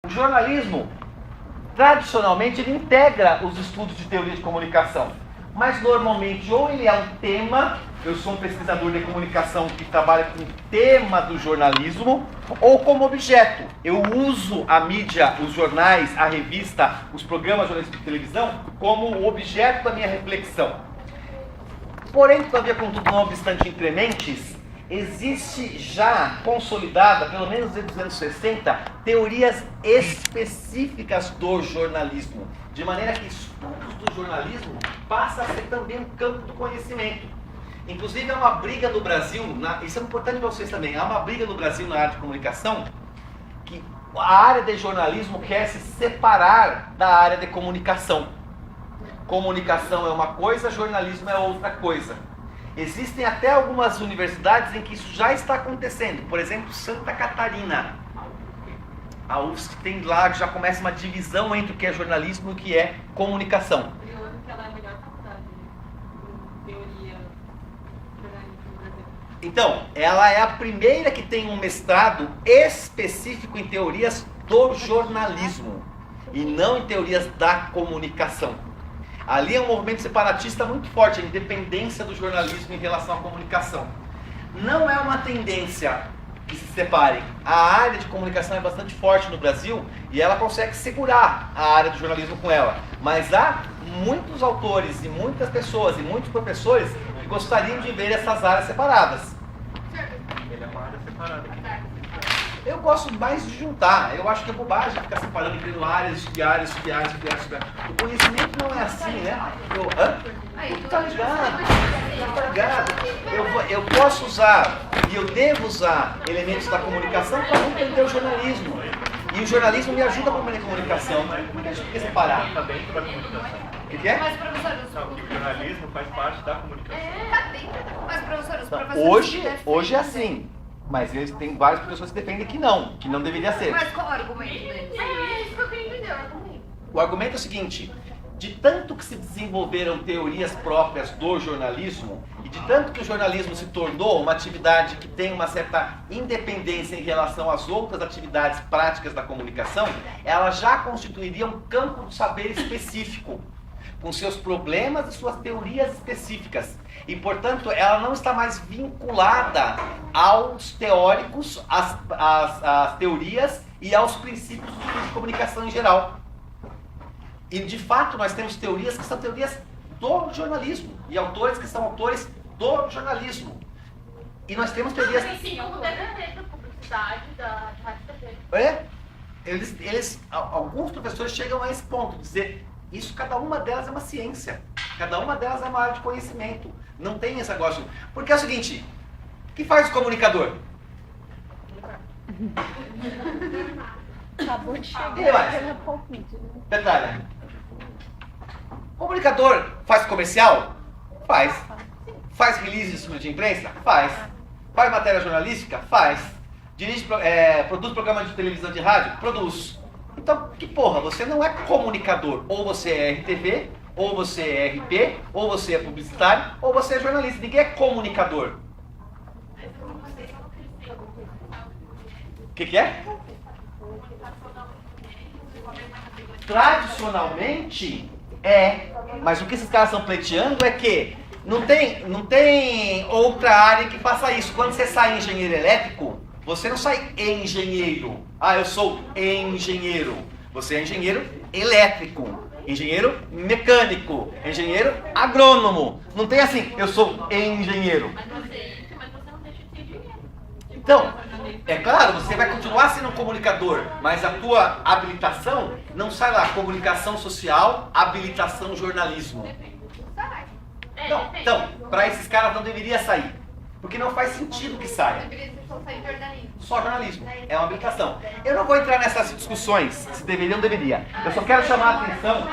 O jornalismo, tradicionalmente, ele integra os estudos de teoria de comunicação. Mas, normalmente, ou ele é um tema, eu sou um pesquisador de comunicação que trabalha com o tema do jornalismo, ou como objeto. Eu uso a mídia, os jornais, a revista, os programas jornalísticos de televisão, como objeto da minha reflexão. Porém, todavia, contudo, não obstante incrementes, existe já consolidada, pelo menos desde os anos 60, teorias específicas do jornalismo. De maneira que estudos do jornalismo passam a ser também um campo do conhecimento. Inclusive, há uma briga no Brasil, isso é importante para vocês também, há uma briga no Brasil na área de comunicação, que a área de jornalismo quer se separar da área de comunicação. Comunicação é uma coisa, jornalismo é outra coisa. Existem até algumas universidades em que isso já está acontecendo. Por exemplo, Santa Catarina. A UFSC tem lá, já começa uma divisão entre o que é jornalismo e o que é comunicação. Eu acho que ela é a melhor faculdade de teoria jornalística no Brasil. Então, ela é a primeira que tem um mestrado específico em teorias do jornalismo e não em teorias da comunicação. Ali é um movimento separatista muito forte, a independência do jornalismo em relação à comunicação. Não é uma tendência que se separem. A área de comunicação é bastante forte no Brasil e ela consegue segurar a área do jornalismo com ela. Mas há muitos autores e muitas pessoas e muitos professores que gostariam de ver essas áreas separadas. Ele é uma área separada. Eu gosto mais de juntar. Eu acho que é bobagem ficar separando entre áreas, áreas. O conhecimento não é assim, né? Tá ligado? Eu posso usar e eu devo usar elementos da comunicação para entender o jornalismo. E o jornalismo me ajuda a compreender a comunicação. Por que a gente tem que separar? Está dentro da comunicação. O que é? Mas, professor, Não, que o jornalismo faz parte da comunicação. tá dentro. Mas, professor, os professores... Hoje é assim. Mas eles têm várias pessoas que defendem que não deveria ser. Mas qual o argumento deles? É isso que eu queria entender, o argumento. O argumento é o seguinte: de tanto que se desenvolveram teorias próprias do jornalismo, e de tanto que o jornalismo se tornou uma atividade que tem uma certa independência em relação às outras atividades práticas da comunicação, ela já constituiria um campo do saber específico, com seus problemas e suas teorias específicas. E, portanto, ela não está mais vinculada aos teóricos, às teorias e aos princípios de comunicação em geral. E, de fato, nós temos teorias que são teorias do jornalismo e autores que são autores do jornalismo. E nós temos teorias... Sim, eu vou defender da publicidade, da rádio TV. Alguns professores chegam a esse ponto, dizer, isso, cada uma delas é uma ciência, cada uma delas é uma área de conhecimento. Não tem esse negócio. Porque é o seguinte, o que faz o comunicador? Acabou de chegar. E mais? Pela palpite, né? Detalhe. O comunicador faz comercial? Faz. Faz release de imprensa? Faz. Faz matéria jornalística? Faz. Produz programa de televisão, de rádio? Produz. Então, que porra, você não é comunicador. Ou você é RTV, ou você é RP, ou você é publicitário, ou você é jornalista. Ninguém é comunicador. O que é? Tradicionalmente é, mas o que esses caras estão pleiteando é que não tem outra área que faça isso. Quando você sai engenheiro elétrico, você não sai engenheiro. Eu sou engenheiro. Você é engenheiro elétrico, engenheiro mecânico, engenheiro agrônomo. Não tem assim, eu sou engenheiro. Mas você não deixa de ser dinheiro. Então, é claro, você vai continuar sendo um comunicador, mas a tua habilitação não sai lá, comunicação social, habilitação jornalismo. Não, então, para esses caras não deveria sair, porque não faz sentido que saia. Deveria ser só sair jornalismo. Só jornalismo, é uma habilitação. Eu não vou entrar nessas discussões, se deveria ou não deveria. Eu só quero chamar a atenção.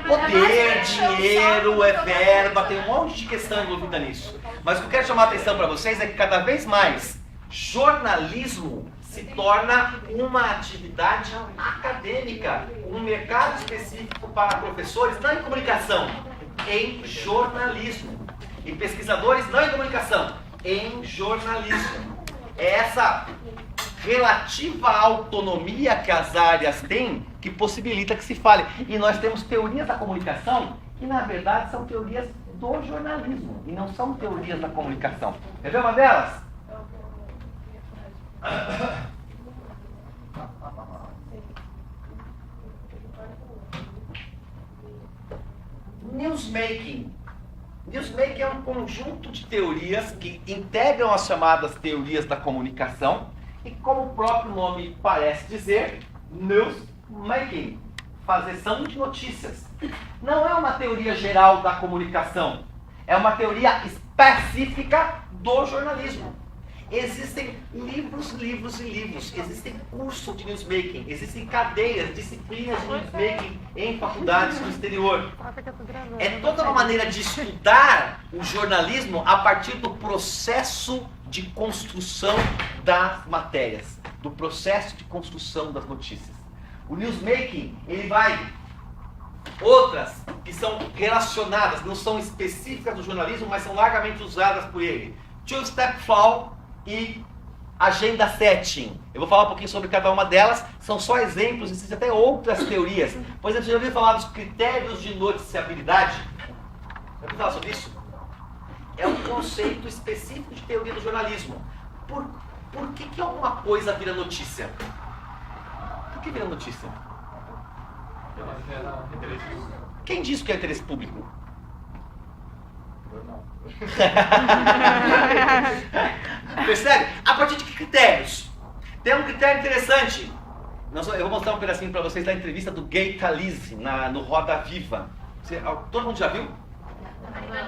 Poder, dinheiro, verba, tem um monte de questão envolvida nisso. Mas o que eu quero chamar a atenção para vocês é que cada vez mais jornalismo se torna uma atividade acadêmica, um mercado específico para professores, não em comunicação, em jornalismo. E pesquisadores, não em comunicação, em jornalismo. É essa relativa à autonomia que as áreas têm, que possibilita que se fale. E nós temos teorias da comunicação que, na verdade, são teorias do jornalismo e não são teorias da comunicação. Quer ver uma delas? Newsmaking. Newsmaking é um conjunto de teorias que integram as chamadas teorias da comunicação e, como o próprio nome parece dizer, newsmaking, fazeção de notícias. Não é uma teoria geral da comunicação, é uma teoria específica do jornalismo. Existem livros, livros e livros, existem cursos de newsmaking, existem cadeias, disciplinas de newsmaking em faculdades no exterior. É toda uma maneira de estudar o jornalismo a partir do processo de construção das matérias, do processo de construção das notícias. O newsmaking, ele vai... Outras que são relacionadas, não são específicas do jornalismo, mas são largamente usadas por ele. Two-step flow e agenda setting. Eu vou falar um pouquinho sobre cada uma delas, são só exemplos, existem até outras teorias. Por exemplo, você já ouviu falar dos critérios de noticiabilidade? Já ouviu falar sobre isso? É um conceito específico de teoria do jornalismo. Por que alguma coisa vira notícia? Por que vira notícia? Quem disse que é interesse público? Percebe? A partir de que critérios? Tem um critério interessante. Eu vou mostrar um pedacinho para vocês da entrevista do Gay Talese no Roda Viva. Todo mundo já viu?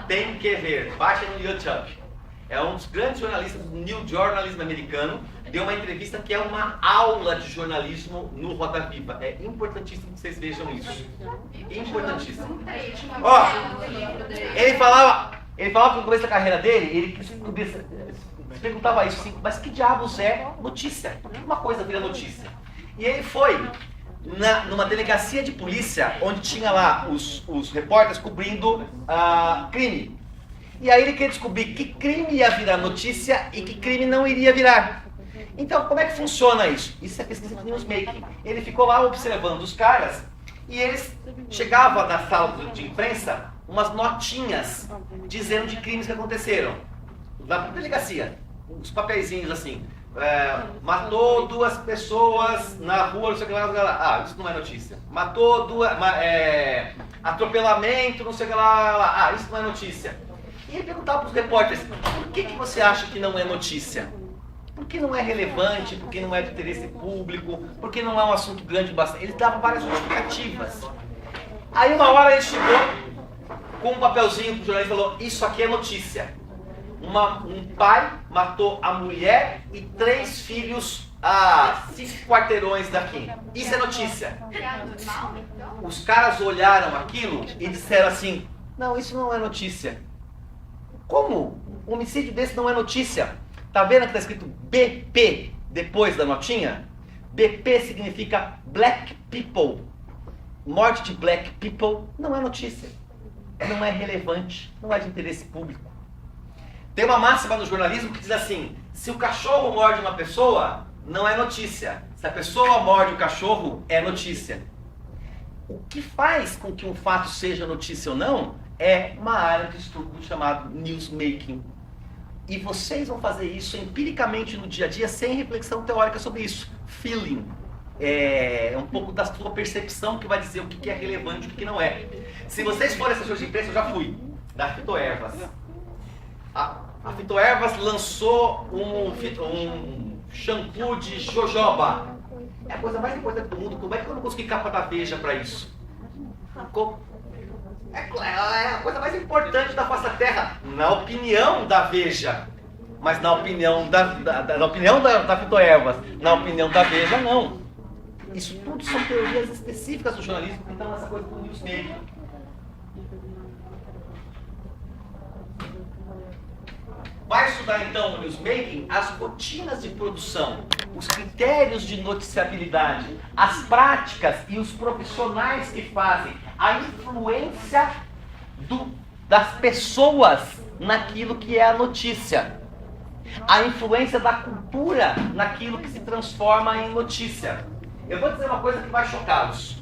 Tem que ver. Baixa no YouTube. É um dos grandes jornalistas do New Journalism americano. Deu uma entrevista que é uma aula de jornalismo no Roda Viva. É importantíssimo que vocês vejam isso. Importantíssimo. Ó, ele falava que no começo da carreira dele, ele perguntava isso assim, mas que diabos é notícia? Por que uma coisa vira notícia? E ele foi numa delegacia de polícia, onde tinha lá os repórteres cobrindo crime. E aí ele queria descobrir que crime ia virar notícia e que crime não iria virar. Então, como é que funciona isso? Isso é pesquisa de newsmaking. Ele ficou lá observando os caras e eles chegavam na sala de imprensa umas notinhas dizendo de crimes que aconteceram. Na delegacia, uns papeizinhos assim. Matou 2 pessoas na rua, não sei o que lá. Ah, isso não é notícia. Matou 2... atropelamento, não sei o que lá. Ah, isso não é notícia. E ele perguntava para os repórteres, por que você acha que não é notícia? Por que não é relevante? Por que não é de interesse público? Por que não é um assunto grande bastante? Ele dava várias justificativas. Aí uma hora ele chegou com um papelzinho pro jornalista e falou, isso aqui é notícia. Um pai matou a mulher e 3 filhos a 5 quarteirões daqui. Isso é notícia. Os caras olharam aquilo e disseram assim, não, isso não é notícia. Como? Um homicídio desse não é notícia. Tá vendo que está escrito BP depois da notinha? BP significa Black People. Morte de Black People não é notícia. Não é relevante. Não é de interesse público. Tem uma máxima no jornalismo que diz assim, se o cachorro morde uma pessoa, não é notícia. Se a pessoa morde o cachorro, é notícia. O que faz com que um fato seja notícia ou não é uma área de estudo chamada newsmaking. E vocês vão fazer isso empiricamente no dia a dia, sem reflexão teórica sobre isso. Feeling. É um pouco da sua percepção que vai dizer o que é relevante e o que não é. Se vocês forem assessores de imprensa, eu já fui, da Fitoervas. A Fitoervas lançou um shampoo de jojoba. É a coisa mais importante do mundo. Como é que eu não consegui capa da Veja para isso? É a coisa mais importante da face da Terra, na opinião da Veja. Mas na opinião da Fitoervas, na opinião da Veja, não. Isso tudo são teorias específicas do jornalismo que estão nessa coisa do newsmaking. Vai estudar então o newsmaking, as rotinas de produção, os critérios de noticiabilidade, as práticas e os profissionais que fazem, a influência das pessoas naquilo que é a notícia. A influência da cultura naquilo que se transforma em notícia. Eu vou dizer uma coisa que vai chocá-los.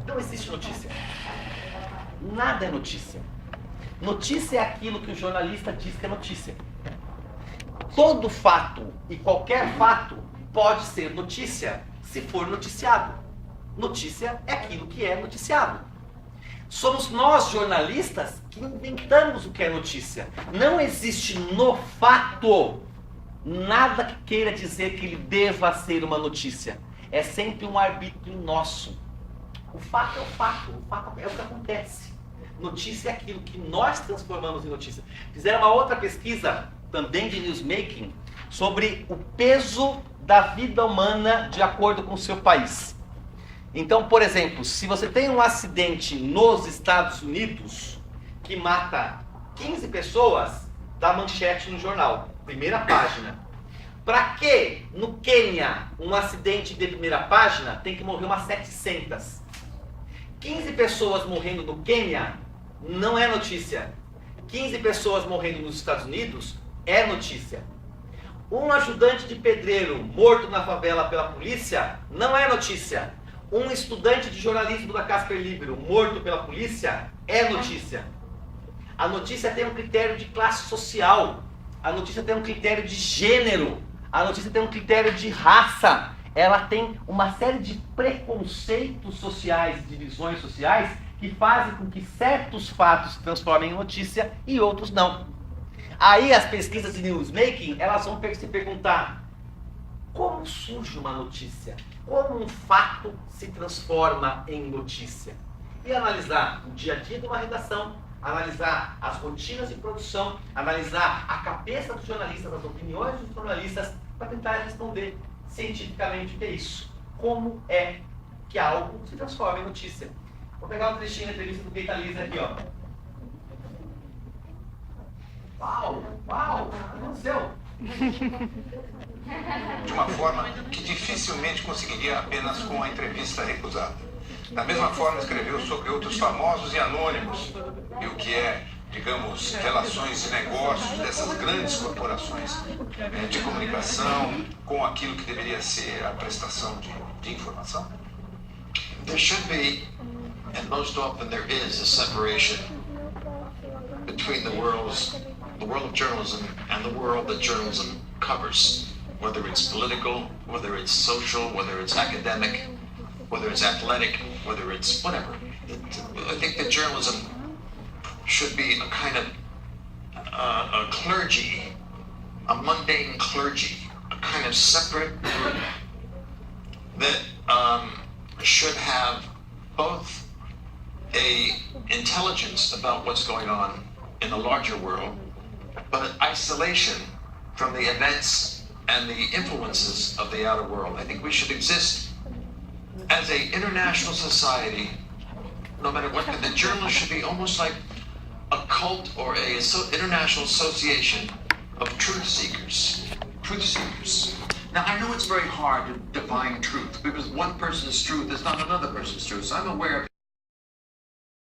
Não existe notícia. Nada é notícia. Notícia é aquilo que o jornalista diz que é notícia. Todo fato e qualquer fato pode ser notícia se for noticiado. Notícia é aquilo que é noticiado. Somos nós, jornalistas, que inventamos o que é notícia. Não existe no fato nada que queira dizer que ele deva ser uma notícia. É sempre um arbítrio nosso. O fato é o fato é o que acontece. Notícia é aquilo que nós transformamos em notícia. Fizeram uma outra pesquisa, também de newsmaking, sobre o peso da vida humana de acordo com o seu país. Então, por exemplo, se você tem um acidente nos Estados Unidos que mata 15 pessoas, dá manchete no jornal, primeira página. Para que no Quênia um acidente de primeira página tem que morrer umas 700? 15 pessoas morrendo no Quênia não é notícia. 15 pessoas morrendo nos Estados Unidos é notícia. Um ajudante de pedreiro morto na favela pela polícia não é notícia. Um estudante de jornalismo da Casper Libero morto pela polícia é notícia. A notícia tem um critério de classe social. A notícia tem um critério de gênero. A notícia tem um critério de raça. Ela tem uma série de preconceitos sociais, divisões sociais, que fazem com que certos fatos se transformem em notícia e outros não. Aí as pesquisas de newsmaking, elas vão se perguntar: como surge uma notícia? Como um fato se transforma em notícia? E analisar o dia a dia de uma redação, analisar as rotinas de produção, analisar a cabeça dos jornalistas, as opiniões dos jornalistas, para tentar responder cientificamente o que é isso. Como é que algo se transforma em notícia? Vou pegar um trechinho da entrevista do Keita Lisa aqui, ó. Uau, o que aconteceu? De uma forma que dificilmente conseguiria apenas com a entrevista recusada. Da mesma forma, escreveu sobre outros famosos e anônimos e o que é, digamos, relações de negócios dessas grandes corporações de comunicação com aquilo que deveria ser a prestação de informação. There should be, and most often there is, a separation between the world of journalism and the world that journalism covers, whether it's political, whether it's social, whether it's academic, whether it's athletic, whether it's whatever. I think that journalism should be a kind of a clergy, a mundane clergy, a kind of separate group that should have both a intelligence about what's going on in the larger world, but an isolation from the events and the influences of the outer world. I think we should exist as an international society, no matter what. The journalists should be almost like a cult or a international association of truth seekers. Now, I know it's very hard to define truth because one person's truth is not another person's truth. So I'm aware of